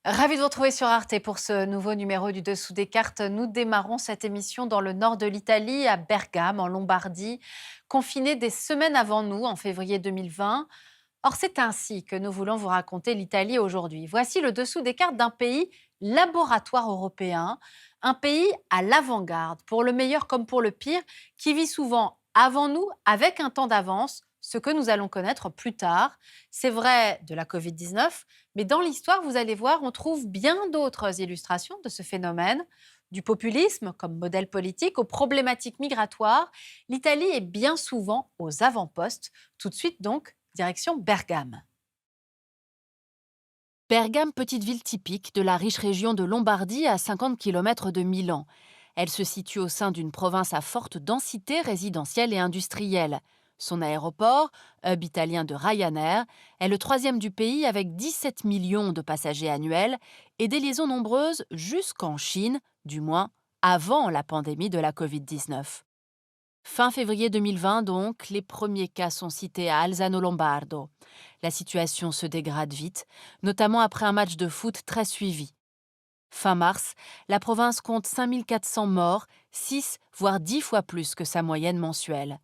Ravi de vous retrouver sur Arte pour ce nouveau numéro du Dessous des cartes. Nous démarrons cette émission dans le nord de l'Italie, à Bergame, en Lombardie, confinés des semaines avant nous, en février 2020. Or, c'est ainsi que nous voulons vous raconter l'Italie aujourd'hui. Voici le dessous des cartes d'un pays laboratoire européen, un pays à l'avant-garde, pour le meilleur comme pour le pire, qui vit souvent avant nous, avec un temps d'avance, ce que nous allons connaître plus tard. C'est vrai de la Covid-19, mais dans l'histoire, vous allez voir, on trouve bien d'autres illustrations de ce phénomène. Du populisme comme modèle politique aux problématiques migratoires, l'Italie est bien souvent aux avant-postes. Tout de suite donc, direction Bergame. Bergame, petite ville typique de la riche région de Lombardie à 50 km de Milan. Elle se situe au sein d'une province à forte densité résidentielle et industrielle. Son aéroport, hub italien de Ryanair, est le troisième du pays avec 17 millions de passagers annuels et des liaisons nombreuses jusqu'en Chine, du moins avant la pandémie de la Covid-19. Fin février 2020 donc, les premiers cas sont cités à Alzano Lombardo. La situation se dégrade vite, notamment après un match de foot très suivi. Fin mars, la province compte 5400 morts, 6 voire 10 fois plus que sa moyenne mensuelle.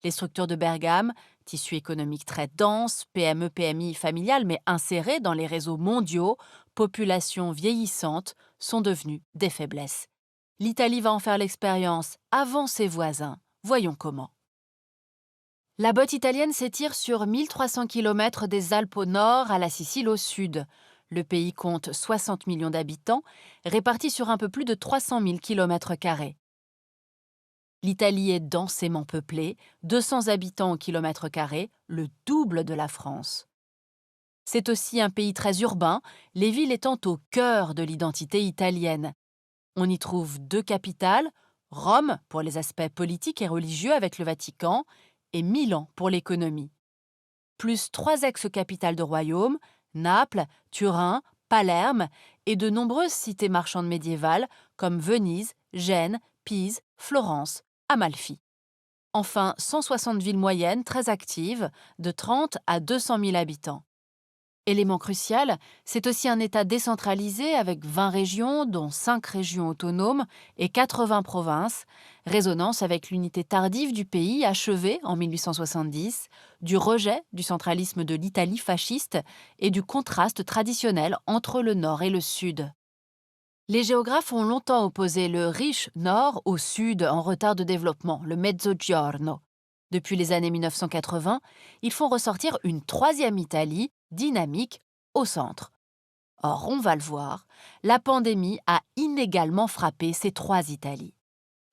Les structures de Bergame, tissu économique très dense, PME-PMI familiale mais insérées dans les réseaux mondiaux, population vieillissante, sont devenues des faiblesses. L'Italie va en faire l'expérience avant ses voisins. Voyons comment. La botte italienne s'étire sur 1300 km des Alpes au nord à la Sicile au sud. Le pays compte 60 millions d'habitants, répartis sur un peu plus de 300 000 km². L'Italie est densément peuplée, 200 habitants au kilomètre carré, le double de la France. C'est aussi un pays très urbain, les villes étant au cœur de l'identité italienne. On y trouve deux capitales, Rome pour les aspects politiques et religieux avec le Vatican, et Milan pour l'économie. Plus trois ex-capitales de royaume, Naples, Turin, Palerme et de nombreuses cités marchandes médiévales comme Venise, Gênes, Pise, Florence, Amalfi. Enfin, 160 villes moyennes très actives, de 30 à 200 000 habitants. Élément crucial, c'est aussi un État décentralisé avec 20 régions, dont 5 régions autonomes et 80 provinces, résonance avec l'unité tardive du pays achevée en 1870, du rejet du centralisme de l'Italie fasciste et du contraste traditionnel entre le nord et le sud. Les géographes ont longtemps opposé le riche nord au sud en retard de développement, le Mezzogiorno. Depuis les années 1980, ils font ressortir une troisième Italie, dynamique, au centre. Or, on va le voir, la pandémie a inégalement frappé ces trois Italies.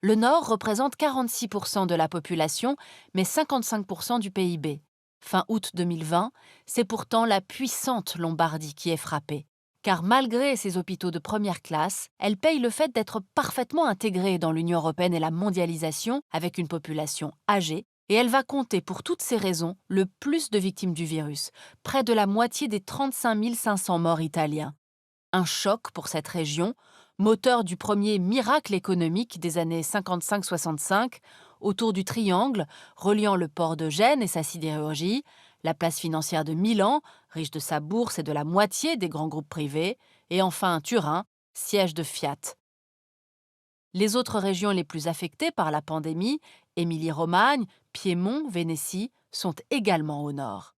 Le nord représente 46% de la population, mais 55% du PIB. Fin août 2020, c'est pourtant la puissante Lombardie qui est frappée. Car malgré ses hôpitaux de première classe, elle paye le fait d'être parfaitement intégrée dans l'Union européenne et la mondialisation, avec une population âgée, et elle va compter pour toutes ces raisons le plus de victimes du virus, près de la moitié des 35 500 morts italiens. Un choc pour cette région, moteur du premier miracle économique des années 55-65, autour du triangle reliant le port de Gênes et sa sidérurgie, la place financière de Milan, riche de sa bourse et de la moitié des grands groupes privés, et enfin Turin, siège de Fiat. Les autres régions les plus affectées par la pandémie, Émilie-Romagne, Piémont, Vénétie, sont également au nord.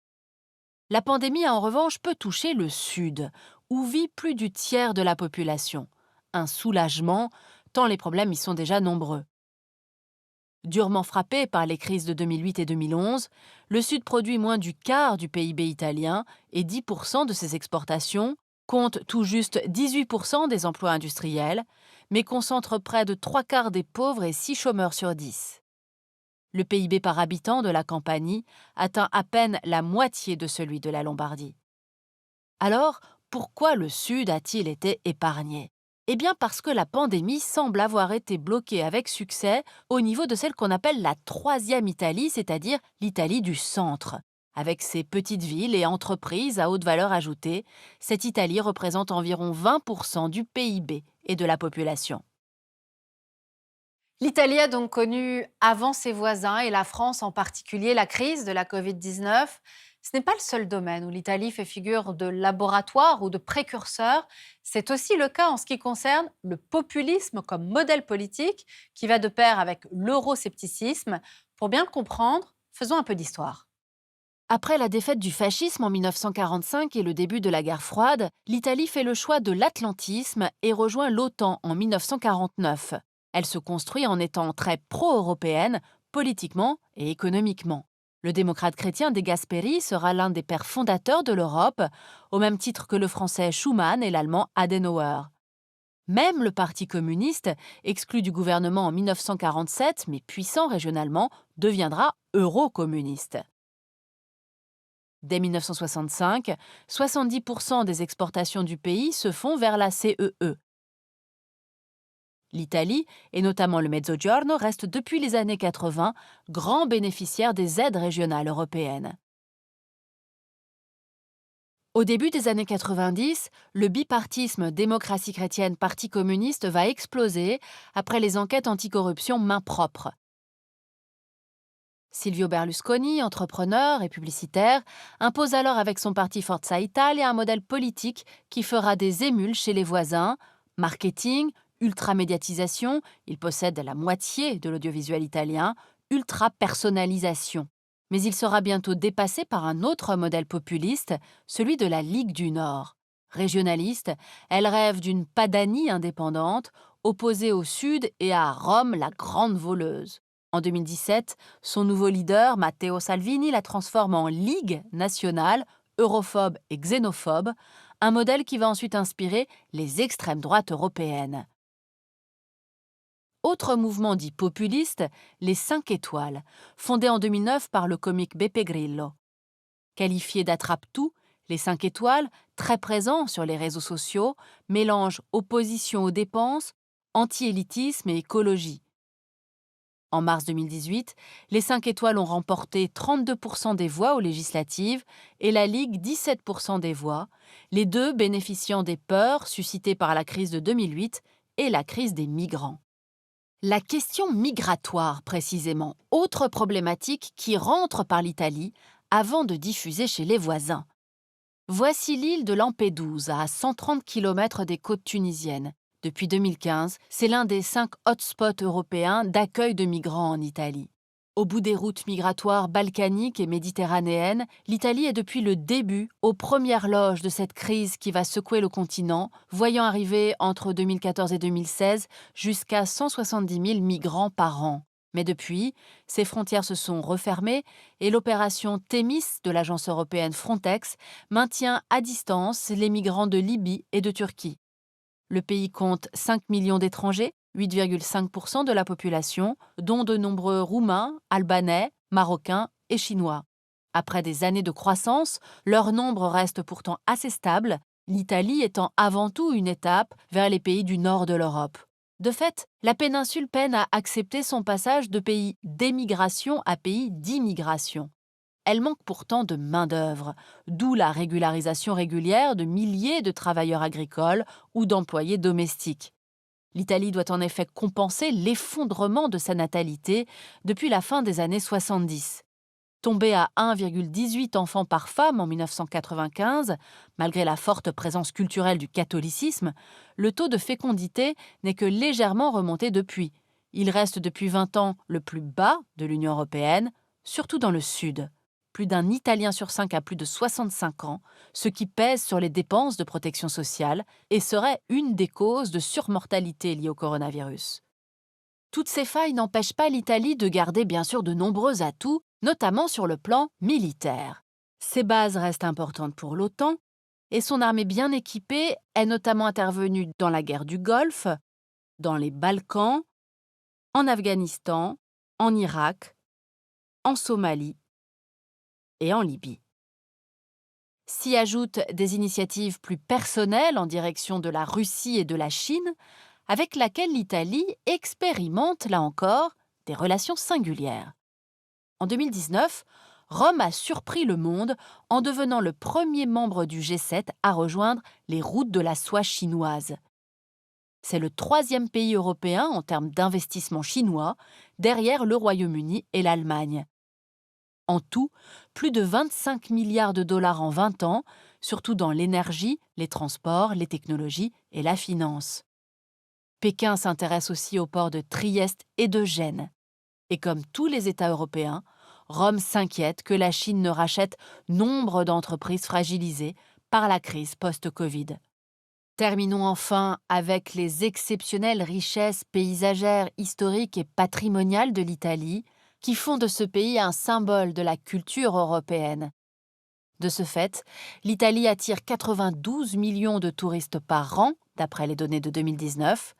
La pandémie a en revanche peu touché le sud, où vit plus du tiers de la population. Un soulagement, tant les problèmes y sont déjà nombreux. Durement frappé par les crises de 2008 et 2011, le Sud produit moins du quart du PIB italien et 10% de ses exportations, compte tout juste 18% des emplois industriels, mais concentre près de 3 quarts des pauvres et 6 chômeurs sur 10. Le PIB par habitant de la Campanie atteint à peine la moitié de celui de la Lombardie. Alors, pourquoi le Sud a-t-il été épargné ? Eh bien parce que la pandémie semble avoir été bloquée avec succès au niveau de celle qu'on appelle la troisième Italie, c'est-à-dire l'Italie du centre. Avec ses petites villes et entreprises à haute valeur ajoutée, cette Italie représente environ 20% du PIB et de la population. L'Italie a donc connu avant ses voisins et la France en particulier la crise de la Covid-19. Ce n'est pas le seul domaine où l'Italie fait figure de laboratoire ou de précurseur. C'est aussi le cas en ce qui concerne le populisme comme modèle politique qui va de pair avec l'euroscepticisme. Pour bien le comprendre, faisons un peu d'histoire. Après la défaite du fascisme en 1945 et le début de la guerre froide, l'Italie fait le choix de l'atlantisme et rejoint l'OTAN en 1949. Elle se construit en étant très pro-européenne, politiquement et économiquement. Le démocrate chrétien De Gasperi sera l'un des pères fondateurs de l'Europe, au même titre que le français Schuman et l'allemand Adenauer. Même le Parti communiste, exclu du gouvernement en 1947 mais puissant régionalement, deviendra eurocommuniste. Dès 1965, 70% des exportations du pays se font vers la CEE. L'Italie, et notamment le Mezzogiorno, reste depuis les années 80 grand bénéficiaire des aides régionales européennes. Au début des années 90, le bipartisme démocratie chrétienne-Parti communiste va exploser après les enquêtes anticorruption main propre. Silvio Berlusconi, entrepreneur et publicitaire, impose alors avec son parti Forza Italia un modèle politique qui fera des émules chez les voisins, marketing, ultra-médiatisation, il possède la moitié de l'audiovisuel italien, ultra-personnalisation. Mais il sera bientôt dépassé par un autre modèle populiste, celui de la Ligue du Nord. Régionaliste, elle rêve d'une Padanie indépendante, opposée au Sud et à Rome, la grande voleuse. En 2017, son nouveau leader, Matteo Salvini, la transforme en Ligue nationale, europhobe et xénophobe, un modèle qui va ensuite inspirer les extrêmes droites européennes. Autre mouvement dit populiste, les 5 étoiles, fondé en 2009 par le comique Beppe Grillo. Qualifiés d'attrape-tout, les 5 étoiles, très présents sur les réseaux sociaux, mélangent opposition aux dépenses, anti-élitisme et écologie. En mars 2018, les 5 étoiles ont remporté 32% des voix aux législatives et la Ligue 17% des voix, les deux bénéficiant des peurs suscitées par la crise de 2008 et la crise des migrants. La question migratoire, précisément, autre problématique qui rentre par l'Italie avant de diffuser chez les voisins. Voici l'île de Lampedusa, à 130 km des côtes tunisiennes. Depuis 2015, c'est l'un des 5 hotspots européens d'accueil de migrants en Italie. Au bout des routes migratoires balkaniques et méditerranéennes, l'Italie est depuis le début aux premières loges de cette crise qui va secouer le continent, voyant arriver entre 2014 et 2016 jusqu'à 170 000 migrants par an. Mais depuis, ces frontières se sont refermées et l'opération Thémis de l'agence européenne Frontex maintient à distance les migrants de Libye et de Turquie. Le pays compte 5 millions d'étrangers, 8,5% de la population, dont de nombreux Roumains, Albanais, Marocains et Chinois. Après des années de croissance, leur nombre reste pourtant assez stable, l'Italie étant avant tout une étape vers les pays du nord de l'Europe. De fait, la péninsule peine à accepter son passage de pays d'émigration à pays d'immigration. Elle manque pourtant de main-d'œuvre, d'où la régularisation régulière de milliers de travailleurs agricoles ou d'employés domestiques. L'Italie doit en effet compenser l'effondrement de sa natalité depuis la fin des années 70. Tombée à 1,18 enfants par femme en 1995, malgré la forte présence culturelle du catholicisme, le taux de fécondité n'est que légèrement remonté depuis. Il reste depuis 20 ans le plus bas de l'Union européenne, surtout dans le Sud. Plus d'un Italien sur 5 a plus de 65 ans, ce qui pèse sur les dépenses de protection sociale et serait une des causes de surmortalité liée au coronavirus. Toutes ces failles n'empêchent pas l'Italie de garder bien sûr de nombreux atouts, notamment sur le plan militaire. Ses bases restent importantes pour l'OTAN et son armée bien équipée est notamment intervenue dans la guerre du Golfe, dans les Balkans, en Afghanistan, en Irak, en Somalie et en Libye. S'y ajoutent des initiatives plus personnelles en direction de la Russie et de la Chine, avec laquelle l'Italie expérimente, là encore, des relations singulières. En 2019, Rome a surpris le monde en devenant le premier membre du G7 à rejoindre les routes de la soie chinoises. C'est le troisième pays européen en termes d'investissement chinois, derrière le Royaume-Uni et l'Allemagne. En tout, plus de 25 milliards de dollars en 20 ans, surtout dans l'énergie, les transports, les technologies et la finance. Pékin s'intéresse aussi aux ports de Trieste et de Gênes. Et comme tous les États européens, Rome s'inquiète que la Chine ne rachète nombre d'entreprises fragilisées par la crise post-Covid. Terminons enfin avec les exceptionnelles richesses paysagères, historiques et patrimoniales de l'Italie, qui font de ce pays un symbole de la culture européenne. De ce fait, l'Italie attire 92 millions de touristes par an, d'après les données de 2019,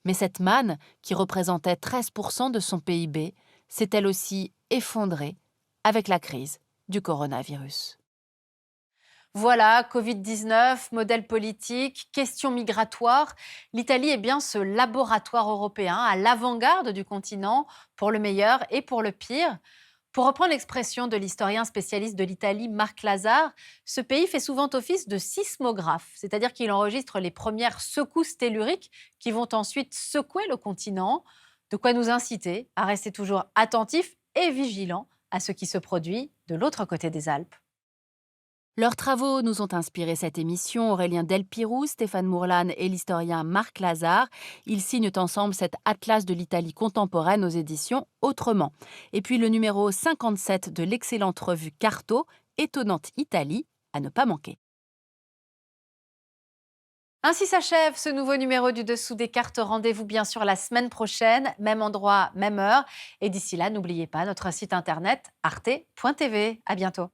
mais cette manne, qui représentait 13% de son PIB, s'est elle aussi effondrée avec la crise du coronavirus. Voilà, Covid-19, modèle politique, questions migratoires. L'Italie est bien ce laboratoire européen à l'avant-garde du continent, pour le meilleur et pour le pire. Pour reprendre l'expression de l'historien spécialiste de l'Italie, Marc Lazare, ce pays fait souvent office de sismographe, c'est-à-dire qu'il enregistre les premières secousses telluriques qui vont ensuite secouer le continent, de quoi nous inciter à rester toujours attentifs et vigilants à ce qui se produit de l'autre côté des Alpes. Leurs travaux nous ont inspiré cette émission. Aurélien Delpirou, Stéphane Mourlane et l'historien Marc Lazare. Ils signent ensemble cet atlas de l'Italie contemporaine aux éditions Autrement. Et puis le numéro 57 de l'excellente revue Carto, Étonnante Italie, à ne pas manquer. Ainsi s'achève ce nouveau numéro du Dessous des cartes. Rendez-vous bien sûr la semaine prochaine, même endroit, même heure. Et d'ici là, n'oubliez pas notre site internet arte.tv. À bientôt.